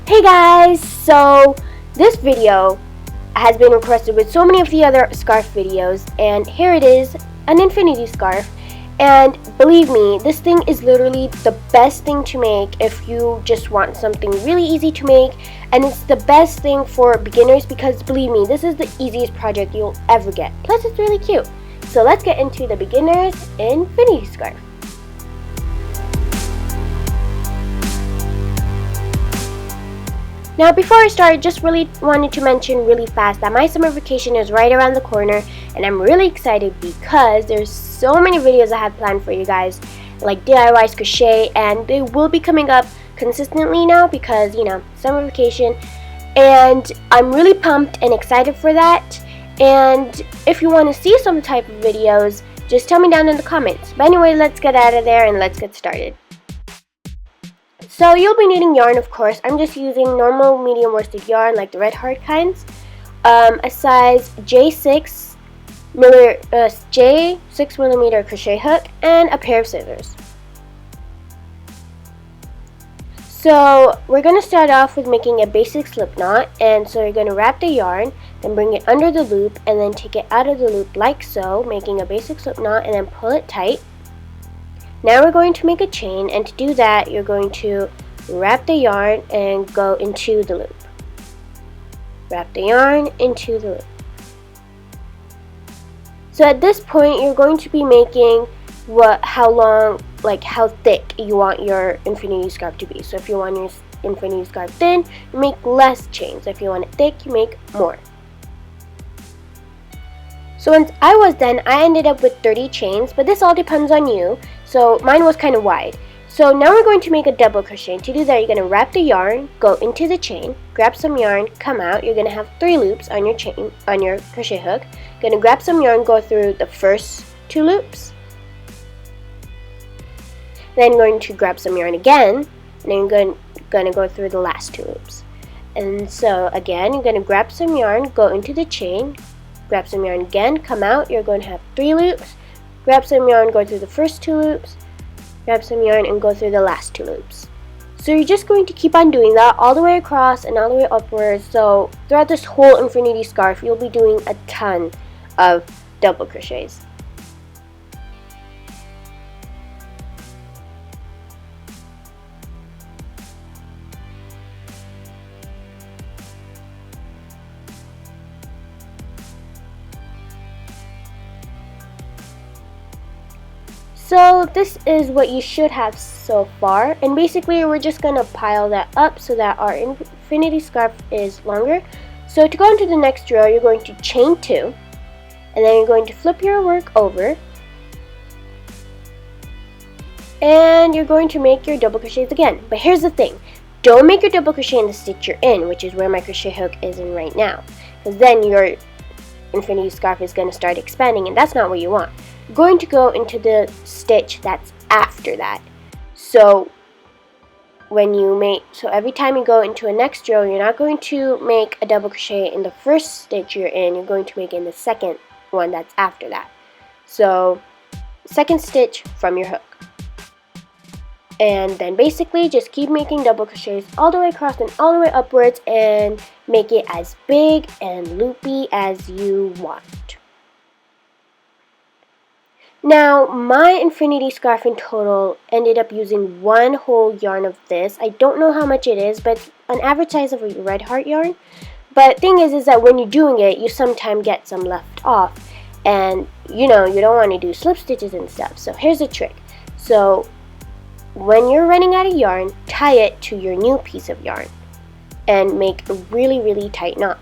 Hey guys, so this video has been requested with so many of the other scarf videos, and here it is, an infinity scarf. And believe me, this thing is literally the best thing to make if you just want something really easy to make, and it's the best thing for beginners because believe me, this is the easiest project you'll ever get. Plus it's really cute. So let's get into the beginner's infinity scarf. Now before I start, just really wanted to mention really fast that my summer vacation is right around the corner, and I'm really excited because there's so many videos I have planned for you guys, like DIYs, crochet, and they will be coming up consistently now because, you know, summer vacation, and I'm really pumped and excited for that. And if you want to see some type of videos, just tell me down in the comments. But anyway, let's get out of there and let's get started. So you'll be needing yarn, of course. I'm just using normal medium worsted yarn, like the red heart kinds. A size J6 millimeter crochet hook, and a pair of scissors. So we're going to start off with making a basic slip knot, and so you're going to wrap the yarn, then bring it under the loop, and then take it out of the loop like so, making a basic slip knot, and then pull it tight. Now we're going to make a chain, and to do that you're going to wrap the yarn and go into the loop. Wrap the yarn into the loop. So at this point you're going to be making how thick you want your infinity scarf to be. So if you want your infinity scarf thin, you make less chains. If you want it thick, you make more. So once I was done, I ended up with 30 chains, but this all depends on you. So mine was kind of wide. So now we're going to make a double crochet. To do that, you're going to wrap the yarn, go into the chain, grab some yarn, come out. You're going to have 3 loops on your chain, on your crochet hook. You're going to grab some yarn, go through the first 2 loops. Then you're going to grab some yarn again, and then you're going to go through the last 2 loops. And so again, you're going to grab some yarn, go into the chain, grab some yarn again, come out. You're going to have 3 loops. Grab some yarn, go through the first 2 loops. Grab some yarn and go through the last 2 loops. So you're just going to keep on doing that all the way across and all the way upwards. So throughout this whole infinity scarf, you'll be doing a ton of double crochets. So this is what you should have so far, and basically we're just going to pile that up so that our infinity scarf is longer. So to go into the next row, you're going to chain 2, and then you're going to flip your work over, and you're going to make your double crochets again. But here's the thing, don't make your double crochet in the stitch you're in, which is where my crochet hook is in right now, because then your infinity scarf is going to start expanding, and that's not what you want. Going to go into the stitch that's after that. So every time you go into a next row, you're not going to make a double crochet in the first stitch you're in, you're going to make in the second one that's after that. So second stitch from your hook. And then basically just keep making double crochets all the way across and all the way upwards, and make it as big and loopy as you want. Now, my infinity scarf in total ended up using 1 whole yarn of this. I don't know how much it is, but it's an average size of a red heart yarn. But thing is that when you're doing it, you sometimes get some left off. And, you know, you don't want to do slip stitches and stuff. So here's a trick. So when you're running out of yarn, tie it to your new piece of yarn and make a really, really tight knot.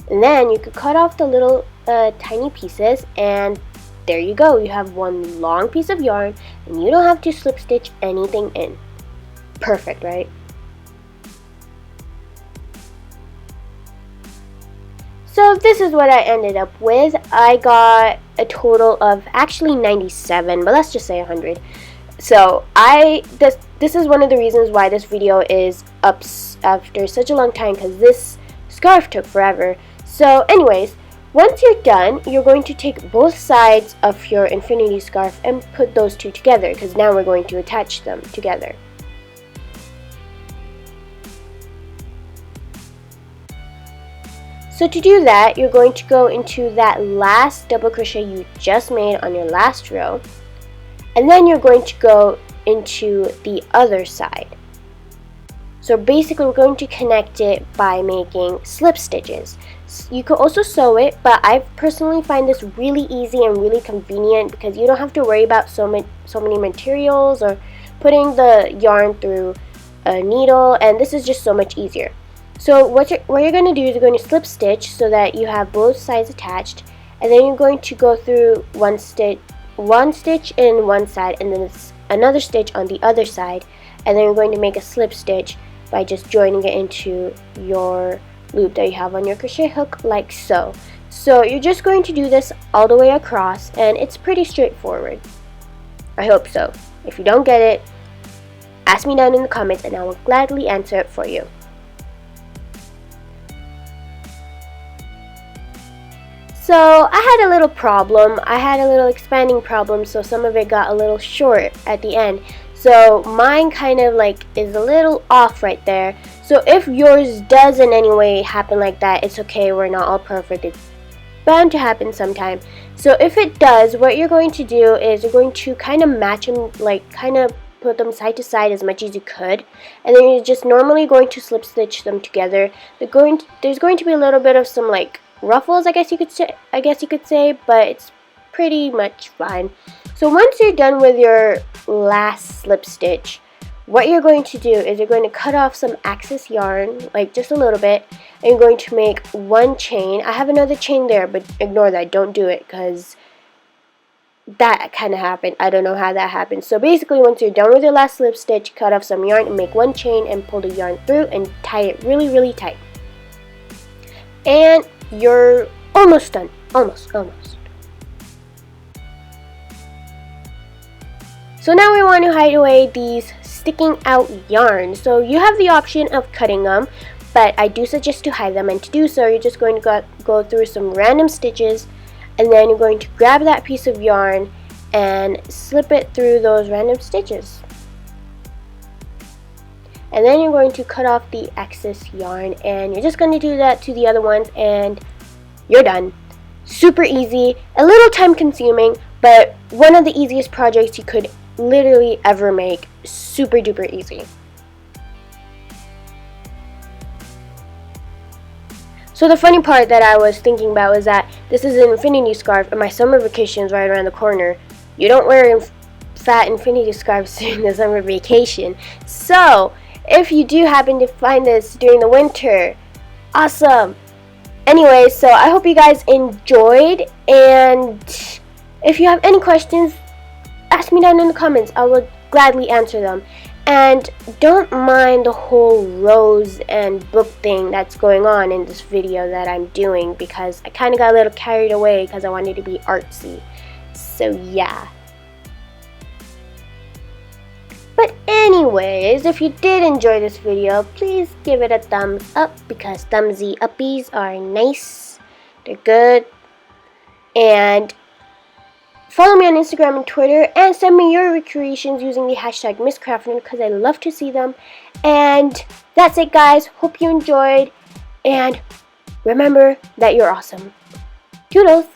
And then you could cut off the little tiny pieces, and there you go. You have 1 long piece of yarn, and you don't have to slip stitch anything in. Perfect, right? So this is what I ended up with. I got a total of actually 97, but let's just say 100. So this is one of the reasons why this video is up after such a long time, because this scarf took forever. So anyways, once you're done, you're going to take both sides of your infinity scarf and put those two together, because now we're going to attach them together. So to do that, you're going to go into that last double crochet you just made on your last row, and then you're going to go into the other side. So basically we're going to connect it by making slip stitches. You could also sew it, but I personally find this really easy and really convenient because you don't have to worry about so many materials or putting the yarn through a needle, and this is just so much easier. So what you're going to do is you're going to slip stitch so that you have both sides attached, and then you're going to go through one stitch in one side and then another stitch on the other side, and then you're going to make a slip stitch by just joining it into your loop that you have on your crochet hook, like so. So you're just going to do this all the way across, and it's pretty straightforward. I hope so. If you don't get it, ask me down in the comments and I will gladly answer it for you. So I had a little problem. I had a little expanding problem, so some of it got a little short at the end. So mine kind of like is a little off right there. So if yours does in any way happen like that, it's okay. We're not all perfect. It's bound to happen sometime. So if it does, what you're going to do is you're going to kind of match them, like kind of put them side to side as much as you could, and then you're just normally going to slip stitch them together. There's going to be a little bit of some like ruffles, I guess you could say, but it's pretty much fine. So once you're done with your last slip stitch, what you're going to do is you're going to cut off some excess yarn, like just a little bit, and you're going to make one chain. I have another chain there, but ignore that, don't do it, because that kind of happened. I don't know how that happened. So basically, once you're done with your last slip stitch, cut off some yarn and make one chain and pull the yarn through and tie it really, really tight. And you're almost done. Almost. So now we want to hide away these sticking out yarn. So you have the option of cutting them, but I do suggest to hide them, and to do so you're just going to go through some random stitches, and then you're going to grab that piece of yarn and slip it through those random stitches. And then you're going to cut off the excess yarn, and you're just going to do that to the other ones, and you're done. Super easy, a little time consuming, but one of the easiest projects you could literally ever make. Super duper easy. So the funny part that I was thinking about was that this is an infinity scarf and my summer vacation is right around the corner. You don't wear fat infinity scarves during the summer vacation. So if you do happen to find this during the winter, awesome. Anyway, so I hope you guys enjoyed, and if you have any questions, ask me down in the comments. I will gladly answer them. And don't mind the whole rose and book thing that's going on in this video that I'm doing, because I kind of got a little carried away because I wanted to be artsy. So yeah. But anyways, if you did enjoy this video, please give it a thumbs up, because thumbsy uppies are nice. They're good. And follow me on Instagram and Twitter, and send me your recreations using the hashtag mscraftnerd, because I love to see them. And that's it, guys. Hope you enjoyed, and remember that you're awesome. Toodles!